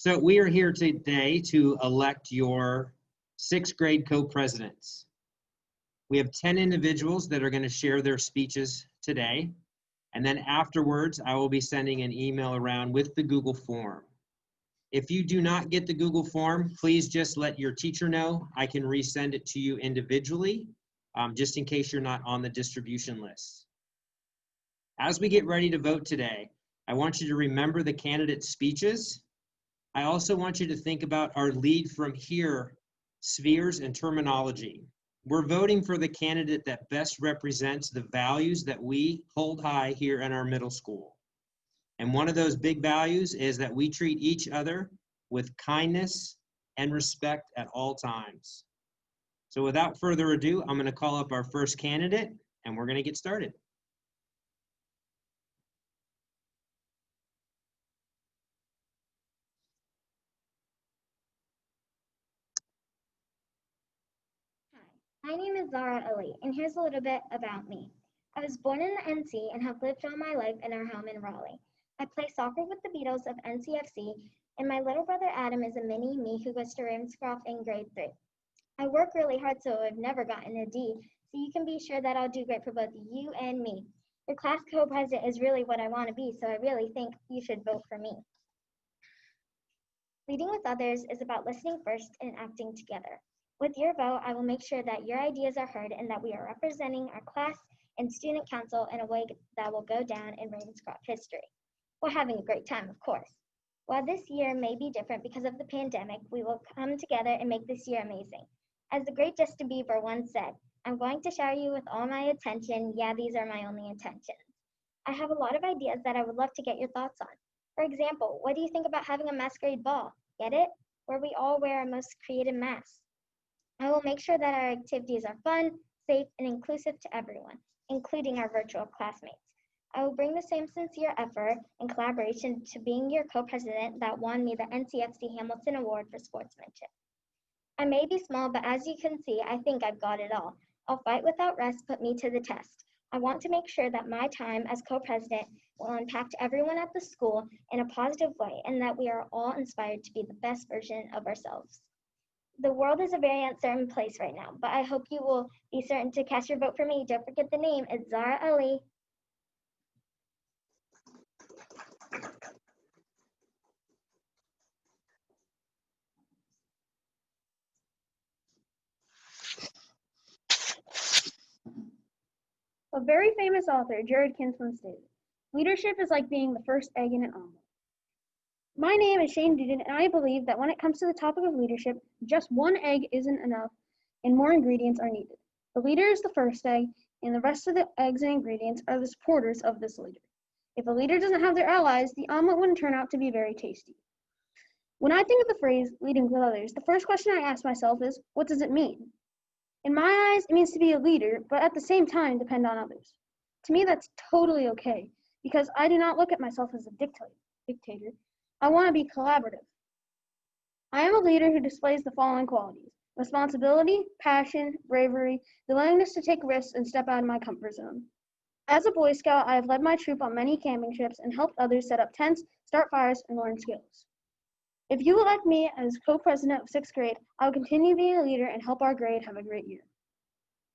So we are here today to elect your sixth grade co-presidents. We have 10 individuals that are going to share their speeches today. And then afterwards, I will be sending an email around with the Google form. If you do not get the Google form, please just let your teacher know. I can resend it to you individually, just in case you're not on the distribution list. As we get ready to vote today, I want you to remember the candidate speeches. I also want you to think about our lead from here spheres and terminology. We're voting for the candidate that best represents the values that we hold high here in our middle school. And one of those big values is that we treat each other with kindness and respect at all times. So without further ado, I'm going to call up our first candidate and we're going to get started. My name is Zara Ali, and here's a little bit about me. I was born in the NC and have lived all my life in our home in Raleigh. I play soccer with the Beatles of NCFC, and my little brother Adam is a mini me who goes to Ravenscroft in grade 3. I work really hard, so I've never gotten a D, so you can be sure that I'll do great for both you and me. Your class co-president is really what I want to be, so I really think you should vote for me. Leading with others is about listening first and acting together. With your vote, I will make sure that your ideas are heard and that we are representing our class and student council in a way that will go down in Ravenscroft history. We're having a great time, of course. While this year may be different because of the pandemic, we will come together and make this year amazing. As the great Justin Bieber once said, I'm going to shower you with all my attention. Yeah, these are my only intentions. I have a lot of ideas that I would love to get your thoughts on. For example, what do you think about having a masquerade ball? Get it? Where we all wear our most creative masks. I will make sure that our activities are fun, safe, and inclusive to everyone, including our virtual classmates. I will bring the same sincere effort and collaboration to being your co-president that won me the NCFC Hamilton Award for Sportsmanship. I may be small, but as you can see, I think I've got it all. I'll fight without rest, put me to the test. I want to make sure that my time as co-president will impact everyone at the school in a positive way and that we are all inspired to be the best version of ourselves. The world is a very uncertain place right now, but I hope you will be certain to cast your vote for me. Don't forget the name, it's Zara Ali. A very famous author, Jared Kinsman, stated, leadership is like being the first egg in an omelet. My name is Shane Duden, and I believe that when it comes to the topic of leadership, just one egg isn't enough, and more ingredients are needed. The leader is the first egg, and the rest of the eggs and ingredients are the supporters of this leader. If a leader doesn't have their allies, the omelet wouldn't turn out to be very tasty. When I think of the phrase leading with others, the first question I ask myself is, what does it mean? In my eyes, it means to be a leader, but at the same time, depend on others. To me, that's totally okay, because I do not look at myself as a dictator. I want to be collaborative. I am a leader who displays the following qualities: responsibility, passion, bravery, the willingness to take risks and step out of my comfort zone. As a Boy Scout, I have led my troop on many camping trips and helped others set up tents, start fires, and learn skills. If you elect me as co-president of 6th grade, I will continue being a leader and help our grade have a great year.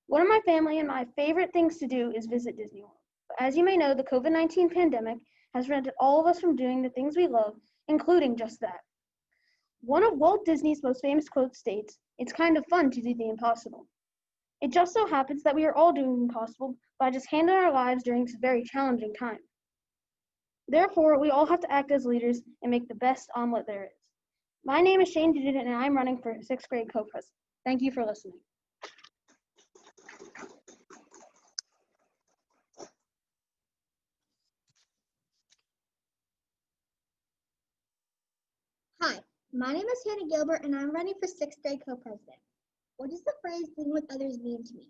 One of my family and my favorite things to do is visit Disney World. But as you may know, the COVID-19 pandemic has prevented all of us from doing the things we love, including just that. One of Walt Disney's most famous quotes states, "It's kind of fun to do the impossible." It just so happens that we are all doing the impossible by just handling our lives during this very challenging time. Therefore, we all have to act as leaders and make the best omelet there is. My name is Shane Duden, and I'm running for 6th grade co-president. Thank you for listening. Hi, my name is Hannah Gilbert, and I'm running for 6th grade co-president. What does the phrase leading with others mean to me?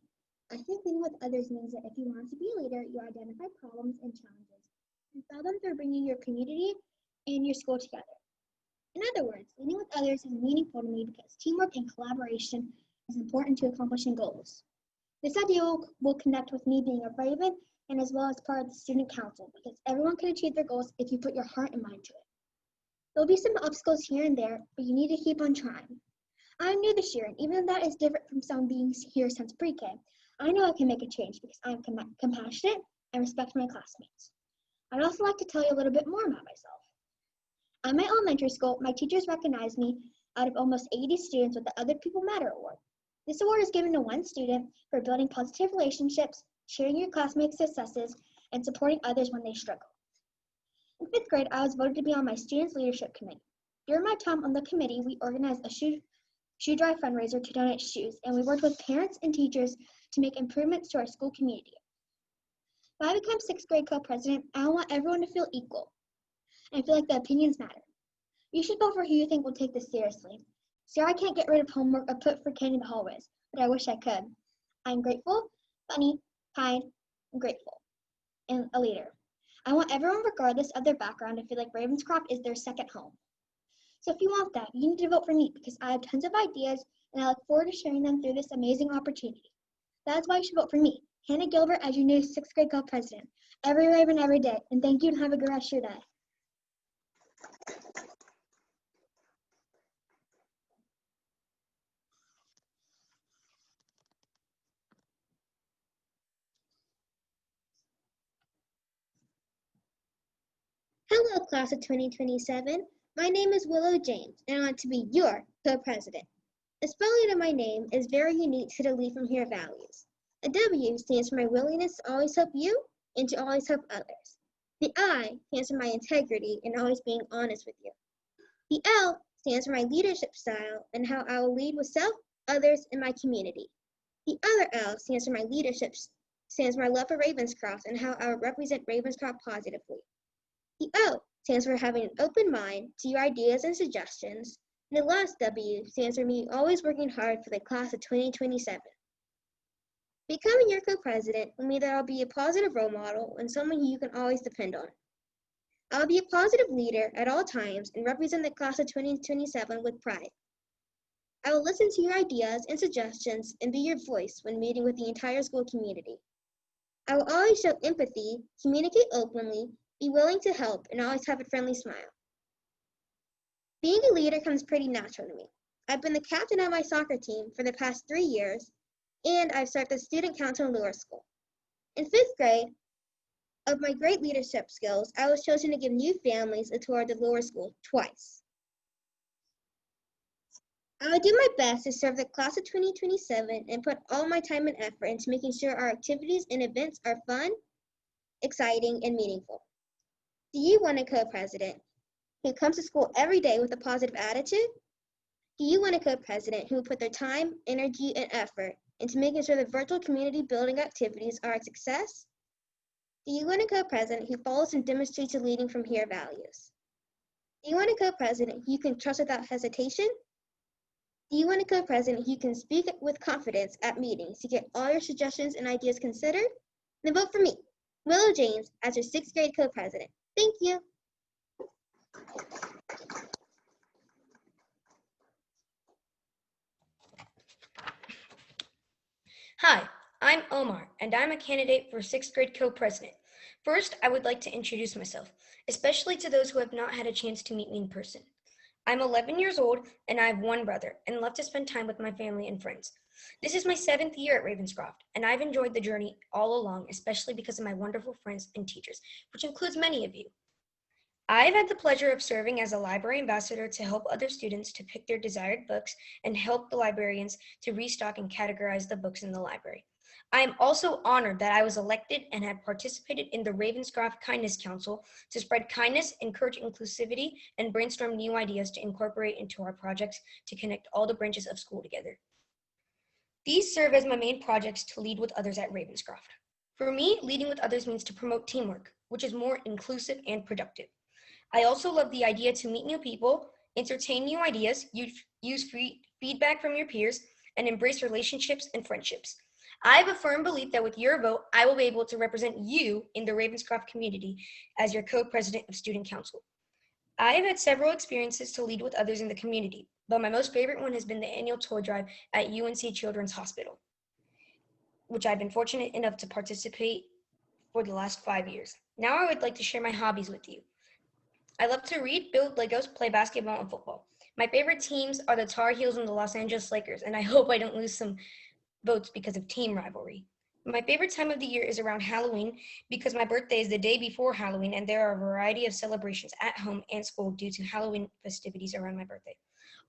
I think leading with others means that if you want to be a leader, you identify problems and challenges and solve them through bringing your community and your school together. In other words, leading with others is meaningful to me because teamwork and collaboration is important to accomplishing goals. This idea will connect with me being a Raven and as well as part of the student council because everyone can achieve their goals if you put your heart and mind to it. There'll be some obstacles here and there, but you need to keep on trying. I'm new this year, and even though that is different from someone being here since pre-K, I know I can make a change because I'm compassionate and respect my classmates. I'd also like to tell you a little bit more about myself. At my elementary school, my teachers recognized me out of almost 80 students with the Other People Matter Award. This award is given to one student for building positive relationships, sharing your classmates' successes, and supporting others when they struggle. In 5th grade, I was voted to be on my Students Leadership Committee. During my time on the committee, we organized a shoe drive fundraiser to donate shoes, and we worked with parents and teachers to make improvements to our school community. If I become 6th grade co-president, I want everyone to feel equal and feel like the opinions matter. You should vote for who you think will take this seriously. Sure, I can't get rid of homework or put for candy in the hallways, but I wish I could. I'm grateful, funny, kind, and grateful, and a leader. I want everyone, regardless of their background, to feel like Ravenscroft is their second home. So if you want that, you need to vote for me because I have tons of ideas and I look forward to sharing them through this amazing opportunity. That is why you should vote for me, Hannah Gilbert, as your new 6th grade co-president. Every Raven, every day. And thank you and have a good rest of your day. Hello, class of 2027. My name is Willow James, and I want to be your co-president. The spelling of my name is very unique to the Lead From Here values. The W stands for my willingness to always help you and to always help others. The I stands for my integrity and always being honest with you. The L stands for my leadership style and how I will lead with self, others, and my community. The other L stands for my love for Ravenscroft and how I will represent Ravenscroft positively. The O stands for having an open mind to your ideas and suggestions. And the last W stands for me always working hard for the class of 2027. Becoming your co-president will mean that I'll be a positive role model and someone who you can always depend on. I'll be a positive leader at all times and represent the class of 2027 with pride. I will listen to your ideas and suggestions and be your voice when meeting with the entire school community. I will always show empathy, communicate openly, be willing to help, and always have a friendly smile. Being a leader comes pretty natural to me. I've been the captain of my soccer team for the past 3 years, and I've served as student council in Lower School. In 5th grade, of my great leadership skills, I was chosen to give new families a tour of the Lower School twice. I will do my best to serve the class of 2027 and put all my time and effort into making sure our activities and events are fun, exciting, and meaningful. Do you want a co-president who comes to school every day with a positive attitude? Do you want a co-president who will put their time, energy, and effort into making sure the virtual community building activities are a success? Do you want a co-president who follows and demonstrates the Leading From Here values? Do you want a co-president who you can trust without hesitation? Do you want a co-president who can speak with confidence at meetings to get all your suggestions and ideas considered? Then vote for me, Willow James, as your 6th grade co-president. Thank you. Hi, I'm Omar, and I'm a candidate for 6th grade co-president. First, I would like to introduce myself, especially to those who have not had a chance to meet me in person. I'm 11 years old, and I have one brother, and love to spend time with my family and friends. This is my 7th year at Ravenscroft, and I've enjoyed the journey all along, especially because of my wonderful friends and teachers, which includes many of you. I've had the pleasure of serving as a library ambassador to help other students to pick their desired books and help the librarians to restock and categorize the books in the library. I am also honored that I was elected and had participated in the Ravenscroft Kindness Council to spread kindness, encourage inclusivity, and brainstorm new ideas to incorporate into our projects to connect all the branches of school together. These serve as my main projects to lead with others at Ravenscroft. For me, leading with others means to promote teamwork, which is more inclusive and productive. I also love the idea to meet new people, entertain new ideas, use feedback from your peers, and embrace relationships and friendships. I have a firm belief that with your vote, I will be able to represent you in the Ravenscroft community as your co-president of Student Council. I have had several experiences to lead with others in the community, but my most favorite one has been the annual toy drive at UNC Children's Hospital, which I've been fortunate enough to participate for the last 5 years. Now I would like to share my hobbies with you. I love to read, build Legos, play basketball, and football. My favorite teams are the Tar Heels and the Los Angeles Lakers, and I hope I don't lose some votes because of team rivalry. My favorite time of the year is around Halloween because my birthday is the day before Halloween, and there are a variety of celebrations at home and school due to Halloween festivities around my birthday.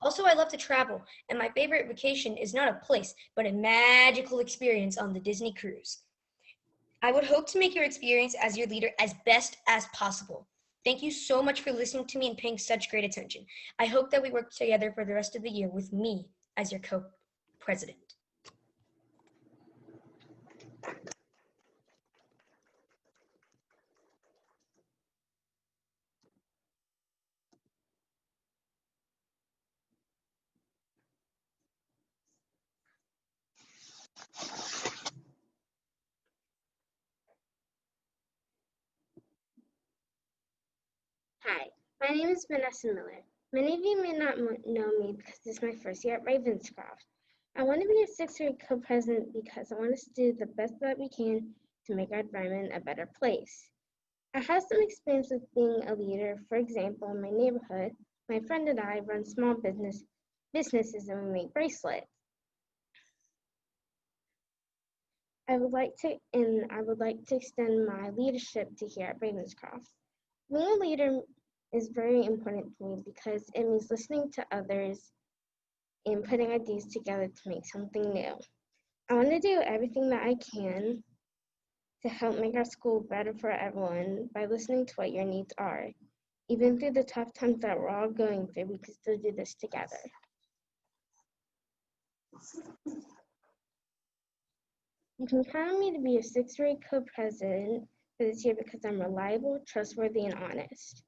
Also, I love to travel, and my favorite vacation is not a place, but a magical experience on the Disney cruise. I would hope to make your experience as your leader as best as possible. Thank you so much for listening to me and paying such great attention. I hope that we work together for the rest of the year with me as your co-president. Hi, my name is Vanessa Miller. Many of you may not know me because this is my first year at Ravenscroft. I want to be a sixth grade co-president because I want us to do the best that we can to make our environment a better place. I have some experience with being a leader. For example, in my neighborhood, my friend and I run small businesses and we make bracelets. I would like to extend my leadership to here at Ravenscroft. Being a leader is very important to me because it means listening to others and putting ideas together to make something new. I want to do everything that I can to help make our school better for everyone by listening to what your needs are. Even through the tough times that we're all going through, we can still do this together. You can count on me to be a sixth grade co-president for this year because I'm reliable, trustworthy, and honest.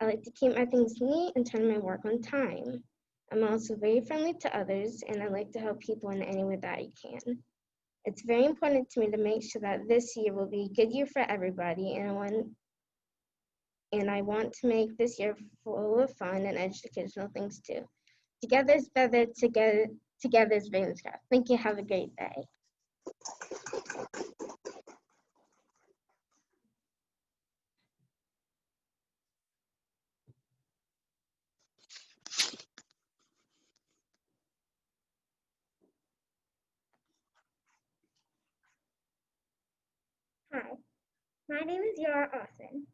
I like to keep my things neat and turn my work on time. I'm also very friendly to others, and I like to help people in any way that I can. It's very important to me to make sure that this year will be a good year for everybody, and I want to make this year full of fun and educational things too. Together is better, together is Ravenscroft. Thank you, have a great day. Hi, my name is Yara Austin.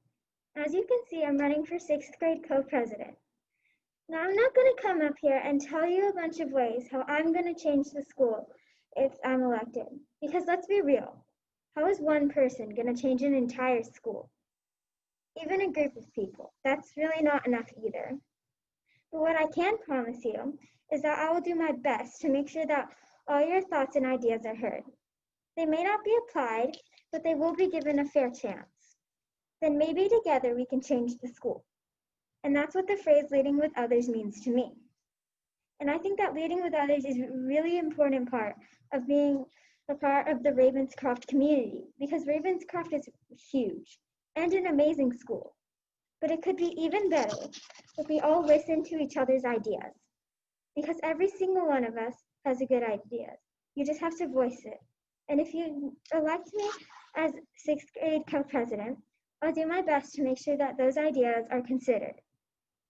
As you can see, I'm running for sixth grade co-president. Now, I'm not going to come up here and tell you a bunch of ways how I'm going to change the school if I'm elected. Because let's be real, how is one person going to change an entire school? Even a group of people, that's really not enough either. But what I can promise you is that I will do my best to make sure that all your thoughts and ideas are heard. They may not be applied, but they will be given a fair chance. Then maybe together we can change the school. And that's what the phrase leading with others means to me. And I think that leading with others is a really important part of being a part of the Ravenscroft community because Ravenscroft is huge and an amazing school. But it could be even better if we all listen to each other's ideas because every single one of us has a good idea. You just have to voice it. And if you elect me as sixth grade co-president, I'll do my best to make sure that those ideas are considered.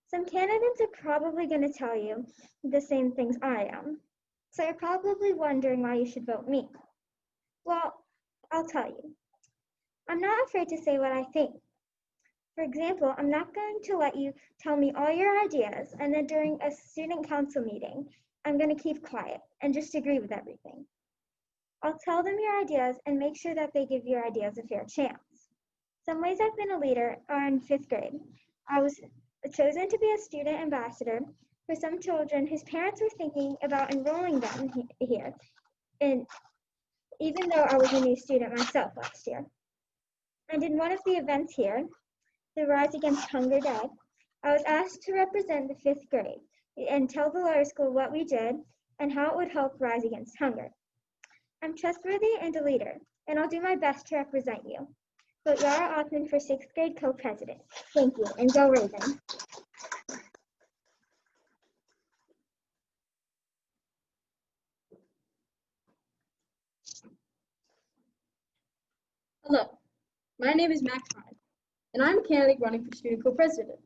Some candidates are probably going to tell you the same things I am. So you're probably wondering why you should vote me. Well, I'll tell you. I'm not afraid to say what I think. For example, I'm not going to let you tell me all your ideas and then during a student council meeting, I'm going to keep quiet and just agree with everything. I'll tell them your ideas and make sure that they give your ideas a fair chance. Some ways I've been a leader are in fifth grade. I was chosen to be a student ambassador for some children whose parents were thinking about enrolling them here, and even though I was a new student myself last year. And in one of the events here, the Rise Against Hunger Day, I was asked to represent the fifth grade and tell the lower school what we did and how it would help rise against hunger. I'm trustworthy and a leader, and I'll do my best to represent you. Vote Yara Othman for sixth grade co-president. Thank you, and go Raven. Hello, my name is Max Hine, and I'm a candidate running for student co-president.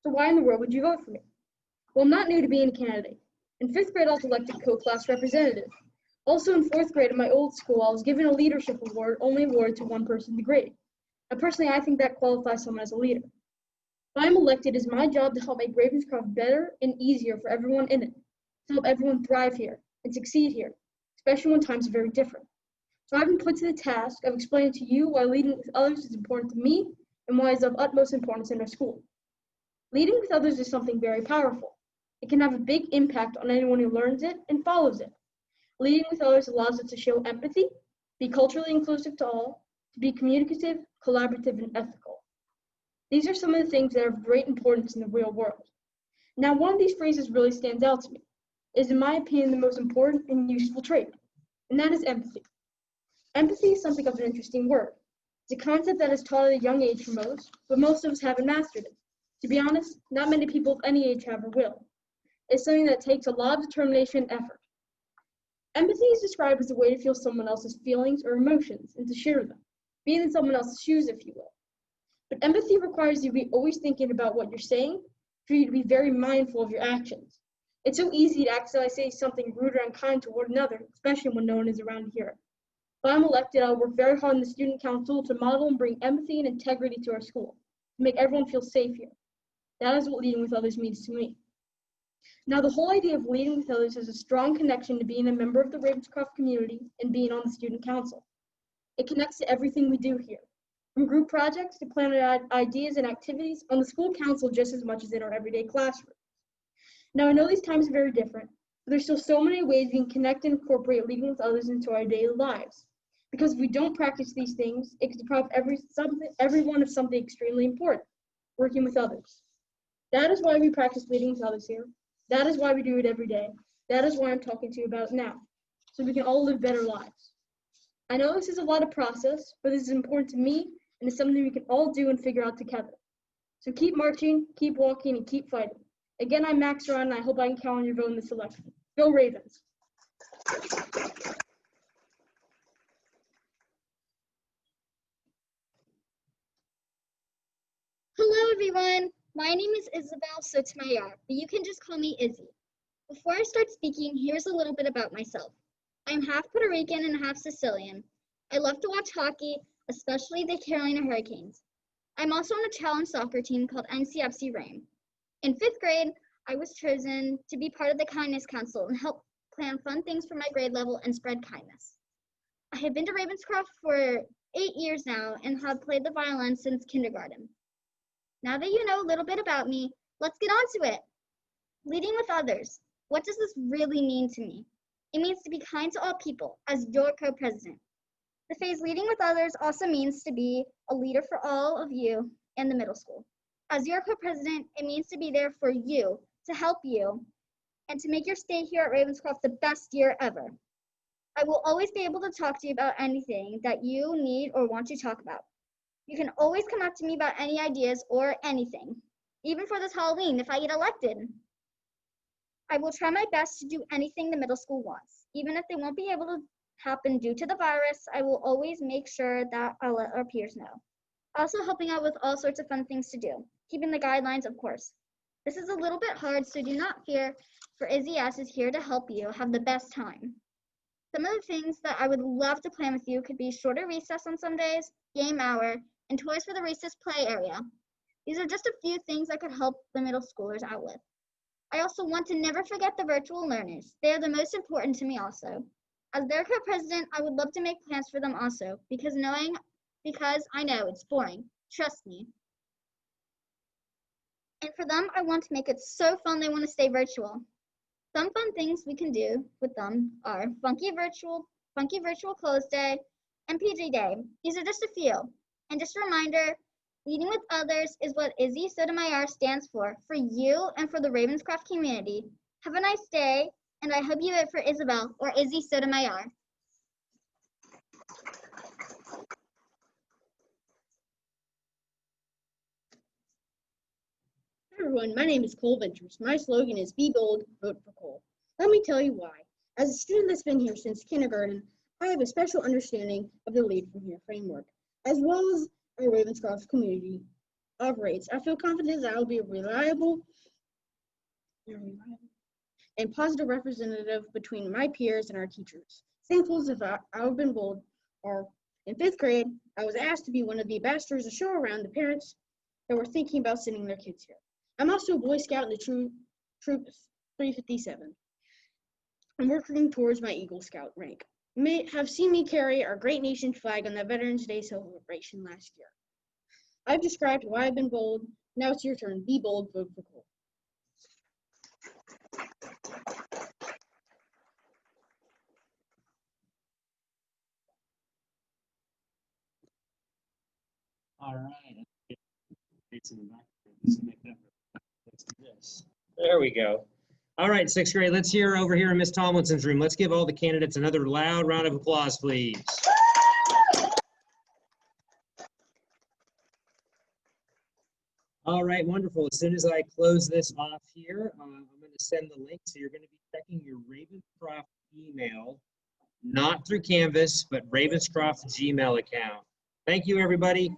So why in the world would you vote for me? Well, I'm not new to being a candidate. In 5th grade, I was elected co-class representative. Also in 4th grade at my old school, I was given a leadership award only awarded to one person in the grade. Now, personally, I think that qualifies someone as a leader. If I'm elected, it is my job to help make Ravenscroft better and easier for everyone in it, to help everyone thrive here and succeed here, especially when times are very different. So I've been put to the task of explaining to you why leading with others is important to me and why it's of utmost importance in our school. Leading with others is something very powerful. It can have a big impact on anyone who learns it and follows it. Leading with others allows us to show empathy, be culturally inclusive to all, to be communicative, collaborative, and ethical. These are some of the things that are of great importance in the real world. Now, one of these phrases really stands out to me. It is, in my opinion, the most important and useful trait, and that is empathy. Empathy is something of an interesting word. It's a concept that is taught at a young age for most, but most of us haven't mastered it. To be honest, not many people of any age have or will. It's something that takes a lot of determination and effort. Empathy is described as a way to feel someone else's feelings or emotions and to share them, being in someone else's shoes, if you will. But empathy requires you to be always thinking about what you're saying, for you to be very mindful of your actions. It's so easy to accidentally say something rude or unkind toward another, especially when no one is around to hear it. If I'm elected, I'll work very hard in the student council to model and bring empathy and integrity to our school, to make everyone feel safe here. That is what leading with others means to me. Now, the whole idea of leading with others has a strong connection to being a member of the Ravenscroft community and being on the student council. It connects to everything we do here, from group projects to planning ideas and activities on the school council just as much as in our everyday classroom. Now, I know these times are very different, but there's still so many ways we can connect and incorporate leading with others into our daily lives. Because if we don't practice these things, it could deprive everyone of something extremely important, working with others. That is why we practice leading with others here. That is why we do it every day. That is why I'm talking to you about it now, so we can all live better lives. I know this is a lot of process, but this is important to me, and it's something we can all do and figure out together. So keep marching, keep walking, and keep fighting. Again, I'm Max Ron, and I hope I can count on your vote in this election. Go Ravens! Hello, everyone. My name is Isabel Sotomayor, but you can just call me Izzy. Before I start speaking, here's a little bit about myself. I'm half Puerto Rican and half Sicilian. I love to watch hockey, especially the Carolina Hurricanes. I'm also on a challenge soccer team called NCFC Reign. In 5th grade, I was chosen to be part of the Kindness Council and help plan fun things for my grade level and spread kindness. I have been to Ravenscroft for 8 years now and have played the violin since kindergarten. Now that you know a little bit about me, let's get on to it. Leading with others. What does this really mean to me? It means to be kind to all people as your co-president. The phrase leading with others also means to be a leader for all of you in the middle school. As your co-president, it means to be there for you, to help you, and to make your stay here at Ravenscroft the best year ever. I will always be able to talk to you about anything that you need or want to talk about. You can always come up to me about any ideas or anything, even for this Halloween if I get elected. I will try my best to do anything the middle school wants. Even if they won't be able to happen due to the virus, I will always make sure that I'll let our peers know. Also helping out with all sorts of fun things to do, keeping the guidelines, of course. This is a little bit hard, so do not fear, for Izzy S is here to help you have the best time. Some of the things that I would love to plan with you could be shorter recess on some days, game hour, and toys for the recess play area. These are just a few things that could help the middle schoolers out with. I also want to never forget the virtual learners. They are the most important to me also. As their co-president, I would love to make plans for them also, because I know it's boring. Trust me. And for them, I want to make it so fun they want to stay virtual. Some fun things we can do with them are Funky Virtual Clothes Day, and PJ Day. These are just a few. And just a reminder, leading with others is what Izzy Sotomayor stands for you and for the Ravenscroft community. Have a nice day, and I hope you vote for Isabel or Izzy Sotomayor. Hi everyone, my name is Cole Ventures. My slogan is Be Bold, Vote for Cole. Let me tell you why. As a student that's been here since kindergarten, I have a special understanding of the Lead From Here framework, as well as our Ravenscroft community rates. I feel confident that I will be a reliable and positive representative between my peers and our teachers. Examples of I've been bold are in 5th grade, I was asked to be one of the ambassadors to show around the parents that were thinking about sending their kids here. I'm also a Boy Scout in the Troop 357. I'm working towards my Eagle Scout rank. You may have seen me carry our great nation's flag on the Veterans Day celebration last year. I've described why I've been bold. Now it's your turn. Be bold, vote for Cole. All right. It's in the background. Let's make that. Let's do this. There we go. All right, 6th grade, let's hear over here in Miss Tomlinson's room. Let's give all the candidates another loud round of applause, please. All right, wonderful. As soon as I close this off here, I'm going to send the link. So you're going to be checking your Ravenscroft email, not through Canvas, but Ravenscroft Gmail account. Thank you, everybody.